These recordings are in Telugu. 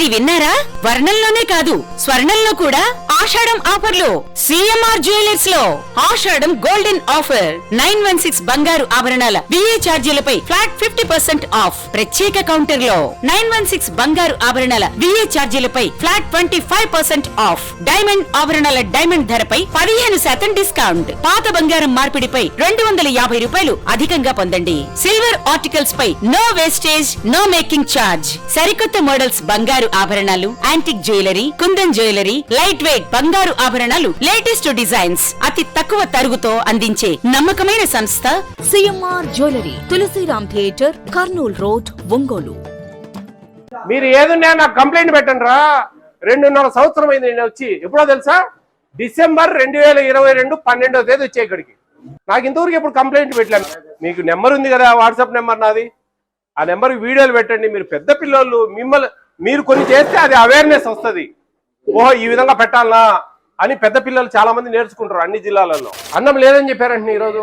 ఇది విన్నారా? వర్ణంలోనే కాదు స్వర్ణంలో కూడా ఆషాఢం ఆఫర్లు సిఎంఆర్ జ్యువెలర్స్ లో ఆషాఢం గోల్డెన్ ఆఫర్ 916 బంగారు ఆభరణాల బిఏ ఛార్జీలపై ఫ్లాట్ 50% ఆఫ్. ప్రత్యేక కౌంటర్ లో 916 బంగారు ఆభరణాల బిఏ ఛార్జీలపై ఫ్లాట్ 25% ఆఫ్. డైమండ్ ఆభరణాల డైమండ్ ధరపై 15% డిస్కౌంట్. పాత బంగారం మార్పిడిపై 250 రూపాయలు అధికంగా పొందండి. సిల్వర్ ఆర్టికల్స్ పై no wastage, no making charge. సరికొత్త మోడల్స్ బంగారు ఆభరణాలు, antique jewellery, kundan jewellery, light weight బంగారు ఆభరణాలు, లేటెస్ట్ డిజైన్స్ అతి తక్కువ తరుగుతో అందించే నమ్మకమైన సంస్థ CMR jewellery, Tulsiram theatre, Kurnool road, Ongole. మీరు ఏదున్నా నాకు కంప్లైంట్ పెట్టండి రా. 2.5 సంవత్సరం అయింది నేను వచ్చి. ఎప్పుడో తెలుసా? డిసెంబర్ 2022 12వ తేదీ వచ్చే ఇక్కడికి. నాకు ఇంతవరకు ఎప్పుడు కంప్లైంట్ పెట్టలేను. మీకు నెంబర్ ఉంది కదా, వాట్సాప్ నెంబర్ నాది. ఆ నెంబర్కి వీడియోలు పెట్టండి. మీరు పెద్ద పిల్లలు, మీరు కొన్ని చేస్తే అది అవేర్నెస్ వస్తుంది. ఓహో ఈ విధంగా పెట్టాలనా అని పెద్ద పిల్లలు చాలా మంది నేర్చుకుంటారు అన్ని జిల్లాలలో. అన్నం లేదని చెప్పారంటే ఈరోజు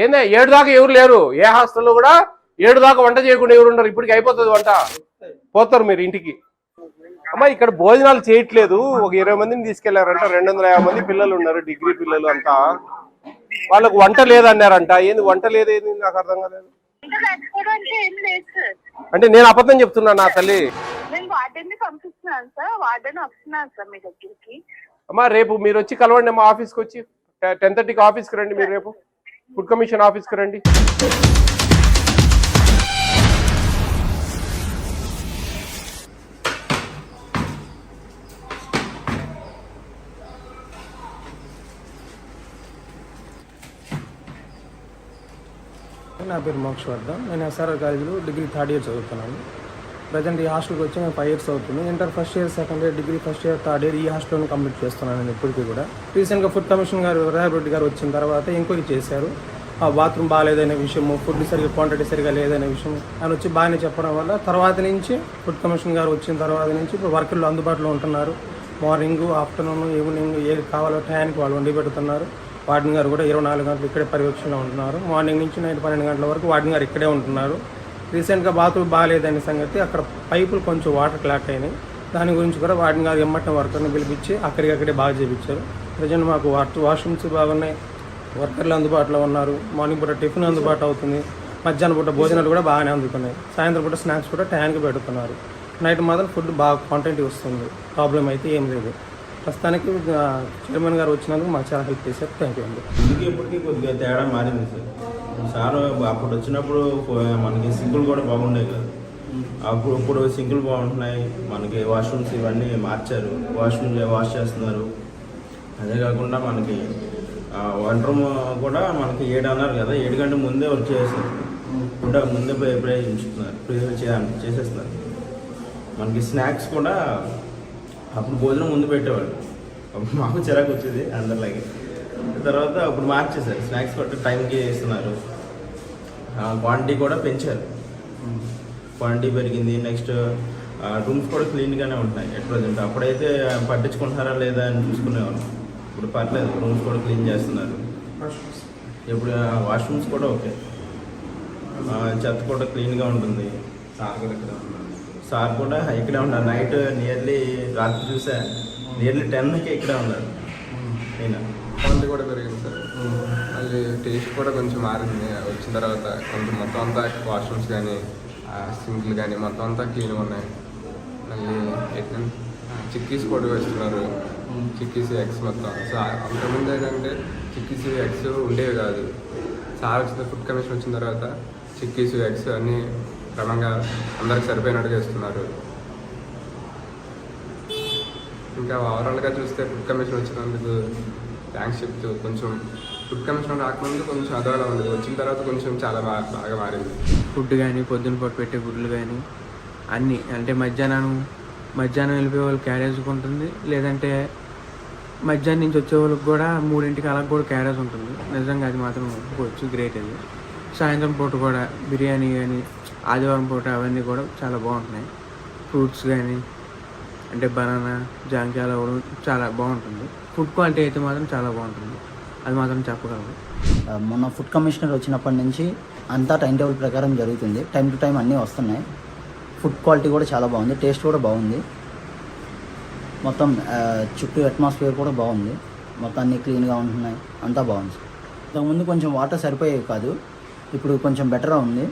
ఏందే 7 దాకా ఎవరు లేరు. ఏ హాస్టల్లో కూడా 7 దాకా వంట చేయకుండా ఎవరు ఉండరు. ఇప్పటికి అయిపోతుంది వంట, పోతారు మీరు ఇంటికి. అమ్మా ఇక్కడ భోజనాలు చేయట్లేదు. ఒక 20 మందిని తీసుకెళ్లారంట. 250 మంది పిల్లలు ఉన్నారు, డిగ్రీ పిల్లలు అంతా. వాళ్ళకు వంట లేదన్నారంట. ఏంది వంట లేదేంది నాకు అర్థం కాలేదు. అంటే నేను అబద్ధం చెప్తున్నా నా తల్లి. అమ్మా రేపు మీరు వచ్చి కలవండి మా ఆఫీస్కి వచ్చి 10:30కి ఆఫీస్కి రండి. మీరు రేపు ఫుడ్ కమిషన్ ఆఫీస్కి రండి. నా పేరు మోక్షవర్ధన్. నేను ఎస్ఆర్ఆర్ కాలేజీలో డిగ్రీ 3rd ఇయర్ చదువుతున్నాను. ప్రజెంట్ ఈ హాస్టల్కి వచ్చి నేను 5 years అవుతుంది. Inter first year, second year, degree first year, 3rd year ఈ హాస్టల్ని కంప్లీట్ చేస్తున్నాను నేను ఇప్పటికీ కూడా. రీసెంట్గా ఫుడ్ కమిషన్ గారు రేవంత్ రెడ్డి గారు వచ్చిన తర్వాత ఎంక్వైరీ చేశారు. ఆ బాత్రూమ్ బాగాలేదనే విషయము, ఫుడ్ సరిగ్గా క్వాంటిటీ సరిగా లేదనే విషయం ఆయన వచ్చి బాగానే చెప్పడం వల్ల తర్వాత నుంచి ఫుడ్ కమిషన్ గారు వచ్చిన తర్వాత నుంచి ఇప్పుడు వర్కర్లు అందుబాటులో ఉంటున్నారు. మార్నింగ్, ఆఫ్టర్నూన్, ఈవినింగ్ ఏది కావాలో టైంకి వాళ్ళు వండి పెడుతున్నారు. వార్డెన్ గారు కూడా 24 గంటలు ఇక్కడే పర్యవేక్షణలో ఉంటున్నారు. మార్నింగ్ నుంచి నైట్ 12 గంటల వరకు వార్డెన్ గారు ఇక్కడే ఉంటున్నారు. రీసెంట్గా బాత్రూమ్ బాగాలేదనే సంగతి, అక్కడ పైపులు కొంచెం వాటర్ క్లాక్ అయినాయి. దాని గురించి కూడా వార్డెన్ గారు ఎమ్మటం వర్కర్ని పిలిపించి అక్కడికక్కడే బాగా చేయించారు. ప్రజెంట్ మాకు వాష్రూమ్స్ బాగున్నాయి, వర్కర్లు అందుబాటులో ఉన్నారు. మార్నింగ్ పూట టిఫిన్ అందుబాటు అవుతుంది. మధ్యాహ్నం పూట భోజనాలు కూడా బాగానే అందుతున్నాయి. సాయంత్రం పూట స్నాక్స్ కూడా టైంకి పెడుతున్నారు. నైట్ మాత్రం ఫుడ్ బాగా క్వాంటిటీ వస్తుంది. ప్రాబ్లం అయితే ఏం లేదు. ప్రస్తుతానికి చైర్మన్ గారు వచ్చినందుకు మాకు చాలా హెల్ప్ చేశారు. థ్యాంక్ యూ అండి. ఇందుకు ఇప్పటికీ కొద్దిగా తేడా మారింది సార్. అప్పుడు వచ్చినప్పుడు మనకి సింకులు కూడా బాగుండేవి కదా. ఇప్పుడు సింకులు బాగుంటున్నాయి. మనకి వాష్రూమ్స్ ఇవన్నీ మార్చారు. వాష్ చేస్తున్నారు. అదే కాకుండా మనకి వంట రూమ్ కూడా మనకి 7 అన్నారు కదా, 7 గంటల ముందే వర్క్ చేస్తారు. ఫుడ్ ముందే ప్రిపేర్ చేసేస్తున్నారు. మనకి స్నాక్స్ కూడా అప్పుడు భోజనం ముందు పెట్టేవాళ్ళు. అప్పుడు మాకు చిరాకు వచ్చేది అందరిలాగే. తర్వాత అప్పుడు మార్చేశారు. స్నాక్స్ కూడా టైంకి ఇస్తున్నారు. క్వాంటిటీ కూడా పెంచారు. క్వాంటిటీ పెరిగింది. నెక్స్ట్ రూమ్స్ కూడా క్లీన్గానే ఉంటున్నాయి ఎట్ ప్రజెంట్. అప్పుడైతే పట్టించుకుంటున్నారా లేదా అని చూసుకునేవాళ్ళు. ఇప్పుడు పర్లేదు, రూమ్స్ కూడా క్లీన్ చేస్తున్నారు. ఇప్పుడు వాష్రూమ్స్ కూడా ఓకే. చెత్త కూడా క్లీన్గా ఉంటుంది. సార్ కూడా ఇక్కడే ఉన్నారు. నైట్ నియర్లీ రాత్రి చూసా నియర్లీ 10కి ఇక్కడే ఉన్నారు. అయినా క్వాలిటీ కూడా పెరిగింది సార్. మళ్ళీ టేస్ట్ కూడా కొంచెం మారింది వచ్చిన తర్వాత. కొంచెం మొత్తం అంతా వాష్రూమ్స్ కానీ సింక్లు కానీ మొత్తం అంతా క్లీన్గా ఉన్నాయి. మళ్ళీ చిక్కీస్ కూడా వేస్తున్నారు. చిక్కీస్ ఎగ్స్ మొత్తం. అంతకుముందు ఏంటంటే చిక్కీస్ ఎగ్స్ ఉండేవి కాదు. సార్ వచ్చిన ఫుడ్ కమిషన్ వచ్చిన తర్వాత చిక్కీస్ ఎగ్స్ అన్నీ క్రమంగా అందరికి సరిపోయినట్టుగా ఇస్తున్నారు. ఇంకా ఓవరాల్గా చూస్తే ఫుడ్ కమిషన్ వచ్చినందుకు థ్యాంక్స్ చెప్తూ, కొంచెం ఫుడ్ కమిషన్ రాకముందు కొంచెం అదోలా ఉంది. వచ్చిన తర్వాత కొంచెం చాలా బాగా మారింది. ఫుడ్ కానీ, పొద్దున్న పూట పెట్టే గుడ్లు కానీ అన్నీ. అంటే మధ్యాహ్నం వెళ్ళిపోయే వాళ్ళు క్యారేజ్ ఉంటుంది. లేదంటే మధ్యాహ్నం నుంచి వచ్చే వాళ్ళకి కూడా 3ంటికి అలా కూడా క్యారేజ్ ఉంటుంది. నిజంగా అది మాత్రం ఒప్పుకోవచ్చు, గ్రేట్ అది. సాయంత్రం పూట కూడా బిర్యానీ కానీ, ఆదివారం పూట అవన్నీ కూడా చాలా బాగుంటున్నాయి. ఫ్రూట్స్ కానీ, అంటే బనానా, జాంకాయలు అవ్వడం చాలా బాగుంటుంది. ఫుడ్ క్వాలిటీ అయితే మాత్రం చాలా బాగుంటుంది, అది మాత్రం చెప్పగలరు. మొన్న ఫుడ్ కమిషనర్ వచ్చినప్పటి నుంచి అంతా టైం టేబుల్ ప్రకారం జరుగుతుంది. టైం టు టైం అన్నీ వస్తున్నాయి. ఫుడ్ క్వాలిటీ కూడా చాలా బాగుంది, టేస్ట్ కూడా బాగుంది. మొత్తం చుట్టూ అట్మాస్ఫియర్ కూడా బాగుంది, మొత్తం అన్నీ క్లీన్గా ఉంటున్నాయి, అంతా బాగుంది. ఇంతకుముందు కొంచెం వాటర్ సరిపోయేవి కాదు, ఇప్పుడు కొంచెం బెటర్గా ఉంది,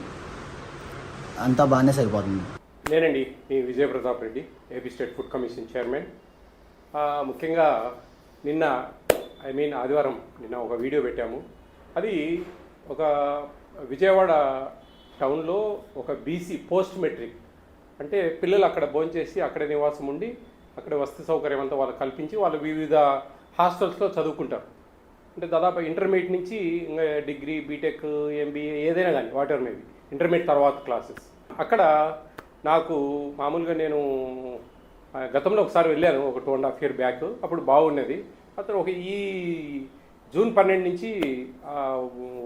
అంతా బాగానే సరిపోతుంది. నేనండి మీ Vijayapratap Reddy, AP state food commission chairman. ముఖ్యంగా నిన్న ఆదివారం నిన్న ఒక వీడియో పెట్టాము. అది ఒక విజయవాడ టౌన్లో ఒక బీసీ పోస్ట్ మెట్రిక్, అంటే పిల్లలు అక్కడ భోంచేసి అక్కడే నివాసం ఉండి అక్కడ వసతి సౌకర్యం అంతా వాళ్ళకి కల్పించి వాళ్ళు వివిధ హాస్టల్స్లో చదువుకుంటారు. అంటే దాదాపు ఇంటర్మీడియట్ నుంచి ఇంకా డిగ్రీ, బీటెక్, ఎంబీఏ ఏదైనా కానీ వాటర్ మేబీ ఇంటర్మీడియట్ తర్వాత క్లాసెస్. అక్కడ నాకు మామూలుగా నేను గతంలో ఒకసారి వెళ్ళాను, ఒక 2.5 years బ్యాక్. అప్పుడు బాగున్నది. అతను ఈ జూన్ 12 నుంచి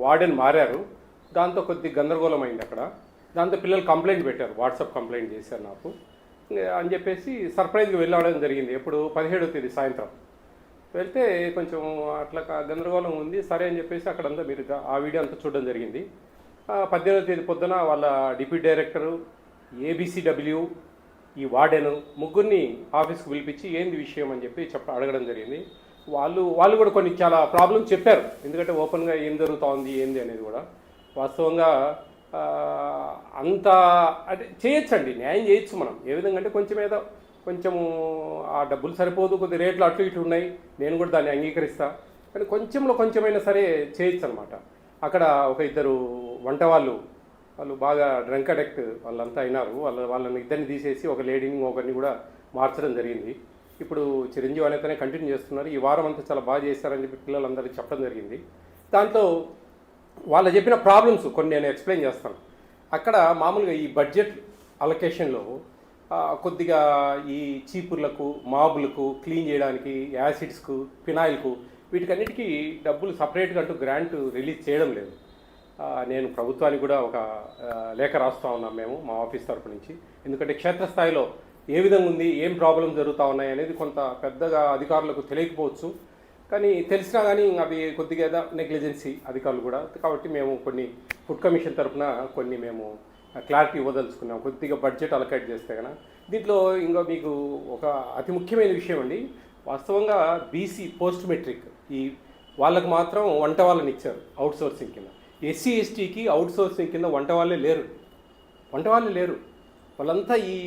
వార్డెన్ మారారు. దాంతో కొద్ది గందరగోళం అయింది అక్కడ. దాంతో పిల్లలు కంప్లైంట్ పెట్టారు, వాట్సాప్ కంప్లైంట్ చేశారు నాకు అని చెప్పేసి సర్ప్రైజ్గా వెళ్ళడం జరిగింది. ఎప్పుడు 17వ తేదీ సాయంత్రం వెళ్తే కొంచెం అట్లా గందరగోళం ఉంది. సరే అని చెప్పేసి అక్కడంతా మీరు ఆ వీడియో అంతా చూడడం జరిగింది. 18వ తేదీ పొద్దున వాళ్ళ డిప్యూటీ డైరెక్టరు, ఏబిసిడబ్ల్యూ, ఈ వార్డెను ముగ్గురిని ఆఫీస్కి పిలిపించి ఏంది విషయం అని చెప్పి అడగడం జరిగింది. వాళ్ళు కూడా కొన్ని చాలా ప్రాబ్లమ్స్ చెప్పారు. ఎందుకంటే ఓపెన్గా ఏం జరుగుతూ ఉంది ఏంది అనేది కూడా వాస్తవంగా అంత అంటే చేయొచ్చండి, న్యాయం చేయొచ్చు మనం. ఏ విధంగా అంటే కొంచెము ఆ డబ్బులు సరిపోదు, కొద్ది రేట్లు అటు ఇటు ఉన్నాయి, నేను కూడా దాన్ని అంగీకరిస్తా. కానీ కొంచెమైనా సరే చేయొచ్చు అనమాట. అక్కడ ఒక 2 వంట వాళ్ళు బాగా డ్రంక్ అడెక్ట్ వాళ్ళంతా అయినారు. వాళ్ళని ఇద్దరిని తీసేసి ఒక లేడీని ఒకరిని కూడా మార్చడం జరిగింది. ఇప్పుడు చిరంజీవి అనేతనే కంటిన్యూ చేస్తున్నారు. ఈ వారం అంతా చాలా బాగా చేస్తారని చెప్పి పిల్లలందరికీ చెప్పడం జరిగింది. దాంట్లో వాళ్ళు చెప్పిన ప్రాబ్లమ్స్ కొన్ని నేను ఎక్స్ప్లెయిన్ చేస్తాను. అక్కడ మామూలుగా ఈ బడ్జెట్ అలొకేషన్లో కొద్దిగా ఈ చీపుర్లకు, మాబులకు, క్లీన్ చేయడానికి, యాసిడ్స్కు, ఫినాయిల్కు, వీటికన్నిటికీ డబ్బులు సపరేట్గా అంటూ గ్రాంట్ రిలీజ్ చేయడం లేదు. నేను ప్రభుత్వానికి కూడా ఒక లేఖ రాస్తూ ఉన్నాం మేము మా ఆఫీస్ తరపు నుంచి. ఎందుకంటే క్షేత్రస్థాయిలో ఏ విధంగా ఉంది, ఏం ప్రాబ్లమ్స్ జరుగుతూ ఉన్నాయి అనేది కొంత పెద్దగా అధికారులకు తెలియకపోవచ్చు. కానీ తెలిసినా కానీ అవి కొద్దిగా నెగ్లిజెన్సీ అధికారులు కూడా. కాబట్టి మేము కొన్ని ఫుడ్ కమిషన్ తరఫున కొన్ని మేము క్లారిటీ ఇవ్వదలుచుకున్నాం. కొద్దిగా బడ్జెట్ అలొకేట్ చేస్తే కనుక దీంట్లో ఇంకా మీకు ఒక అతి ముఖ్యమైన విషయం అండి. వాస్తవంగా బీసీ పోస్ట్ మెట్రిక్ ఈ వాళ్ళకు మాత్రం వంట వాళ్ళని ఇచ్చారు అవుట్సోర్సింగ్ కింద. ఎస్సీ ఎస్టీకి అవుట్సోర్సింగ్ కింద వంట వాళ్ళే లేరు. వాళ్ళంతా ఈ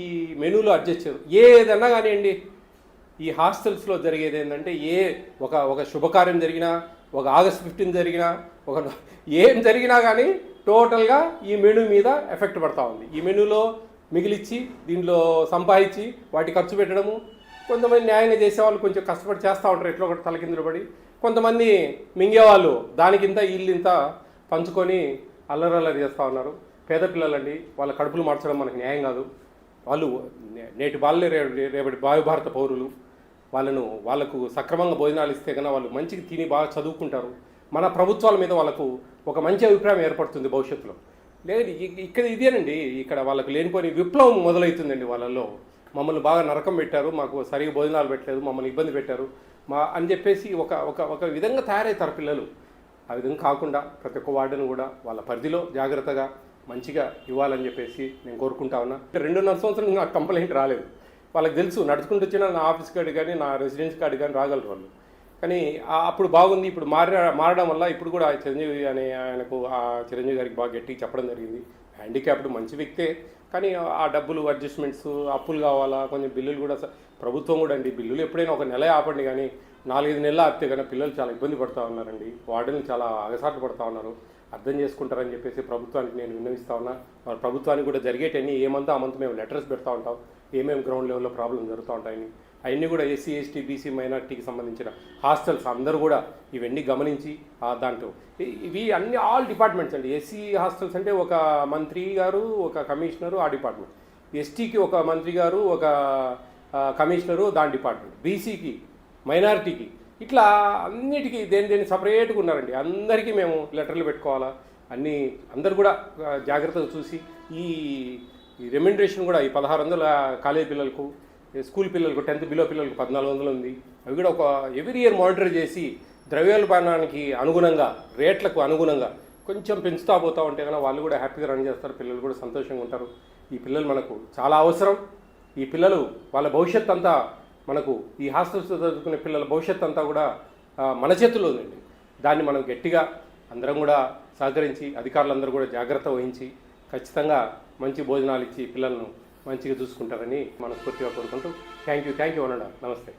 మెనూలో అడ్జస్ట్ చేయరు. ఏదన్నా కానివ్వండి, ఈ హాస్టల్స్లో జరిగేది ఏంటంటే ఒక శుభకార్యం జరిగినా, ఒక ఆగస్ట్ 15 జరిగినా, ఏం జరిగినా కానీ టోటల్గా ఈ మెనూ మీద ఎఫెక్ట్ పడతా ఉంది. ఈ మెనూలో మిగిలిచ్చి దీంట్లో సంపాదించి వాటి ఖర్చు పెట్టడము. కొంతమంది న్యాయంగా చేసేవాళ్ళు కొంచెం కష్టపడి చేస్తూ ఉంటారు, ఎట్లా ఒకటి తలకిందులు పడి. కొంతమంది మింగేవాళ్ళు దానికింత వీళ్ళింత పంచుకొని అల్లరల్లరి చేస్తూ ఉన్నారు. పేద పిల్లలండి, వాళ్ళ కడుపులు మార్చడం మనకు న్యాయం కాదు. వాళ్ళు నేటి బాలలే రేపటి భారత పౌరులు. వాళ్ళకు సక్రమంగా భోజనాలు ఇస్తే కన్నా వాళ్ళు మంచిగా తిని బాగా చదువుకుంటారు. మన ప్రభుత్వాల మీద వాళ్ళకు ఒక మంచి అభిప్రాయం ఏర్పడుతుంది భవిష్యత్తులో. లేదు ఇక్కడ ఇదేనండి, ఇక్కడ వాళ్ళకు లేనిపోని విప్లవం మొదలవుతుందండి వాళ్ళల్లో. మమ్మల్ని బాగా నరకం పెట్టారు, మాకు సరిగా భోజనాలు పెట్టలేదు, మమ్మల్ని ఇబ్బంది పెట్టారు అని చెప్పేసి ఒక విధంగా తయారవుతారు పిల్లలు. ఆ విధంగా కాకుండా ప్రతి ఒక్క వార్డును కూడా వాళ్ళ పరిధిలో జాగ్రత్తగా మంచిగా ఇవ్వాలని చెప్పేసి నేను కోరుకుంటా ఉన్నా. 2.5 సంవత్సరాలు నాకు కంప్లైంట్ రాలేదు. వాళ్ళకి తెలుసు, నడుచుకుంటూ వచ్చినా నా ఆఫీస్ కార్డు కానీ నా రెసిడెన్స్ కార్డు కానీ రాగలరు వాళ్ళు. కానీ అప్పుడు బాగుంది. ఇప్పుడు మారడం వల్ల ఇప్పుడు కూడా చిరంజీవి అనే ఆయనకు ఆ చిరంజీవి గారికి బాగా గట్టిగా చెప్పడం జరిగింది. హ్యాండిక్యాప్డ్ మంచి వ్యక్తే, కానీ ఆ డబ్బులు అడ్జస్ట్మెంట్స్, అప్పులు కావాలా, కొంచెం బిల్లులు కూడా ప్రభుత్వం కూడా అండి, బిల్లులు ఎప్పుడైనా ఒక నెల ఆపండి, కానీ 4-5 నెలలు ఆపితే కానీ పిల్లలు చాలా ఇబ్బంది పడుతూ ఉన్నారండి. వార్డులు చాలా అగసాట్లు పడుతూ ఉన్నారు. అర్థం చేసుకుంటారని చెప్పేసి ప్రభుత్వానికి నేను విన్నవిస్తూ ఉన్నా. ప్రభుత్వానికి కూడా జరిగేటన్నీ ఏమంతా ఆ మంత్ మేము లెటర్స్ పెడతా ఉంటాం, ఏమేమి గ్రౌండ్ లెవెల్లో ప్రాబ్లమ్ జరుగుతూ ఉంటాయని. అవన్నీ కూడా ఎస్సీ ఎస్టీ బీసీ మైనార్టీకి సంబంధించిన హాస్టల్స్ అందరూ కూడా ఇవన్నీ గమనించి దాంట్లో ఇవి అన్ని ఆల్ డిపార్ట్మెంట్స్ అండి. ఎస్సీ హాస్టల్స్ అంటే ఒక మంత్రి గారు, ఒక కమిషనరు ఆ డిపార్ట్మెంట్, ఎస్టీకి ఒక మంత్రి గారు, ఒక కమిషనరు దాని డిపార్ట్మెంట్, బీసీకి, మైనారిటీకి, ఇట్లా అన్నిటికీ దేని సపరేట్గా ఉన్నారండి. అందరికీ మేము లెటర్లు పెట్టుకోవాలా, అందరు కూడా జాగ్రత్తగా చూసి ఈ రెమ్యునరేషన్ కూడా ఈ 1600 కాలేజీ పిల్లలకు, స్కూల్ పిల్లలకు, 10th బిలో పిల్లలకు 1400 ఉంది. అవి కూడా ఒక ఎవ్రీ ఇయర్ మానిటర్ చేసి ద్రవ్యోల్బణానికి అనుగుణంగా, రేట్లకు అనుగుణంగా కొంచెం పెంచుతా పోతూ ఉంటే కనుక వాళ్ళు కూడా హ్యాపీగా రన్ చేస్తారు, పిల్లలు కూడా సంతోషంగా ఉంటారు. ఈ పిల్లలు మనకు చాలా అవసరం. ఈ పిల్లలు వాళ్ళ భవిష్యత్ అంతా మనకు ఈ హాస్టల్స్ చదువుకునే పిల్లల భవిష్యత్ అంతా కూడా మన చేతుల్లో ఉందండి. దాన్ని మనం గట్టిగా అందరం కూడా సహకరించి అధికారులందరూ కూడా జాగ్రత్త వహించి ఖచ్చితంగా మంచి భోజనాలు ఇచ్చి పిల్లలను మంచిగా చూసుకుంటారని మనస్ఫూర్తిగా కోరుకుంటూ థ్యాంక్ యూ అనండి. నమస్తే.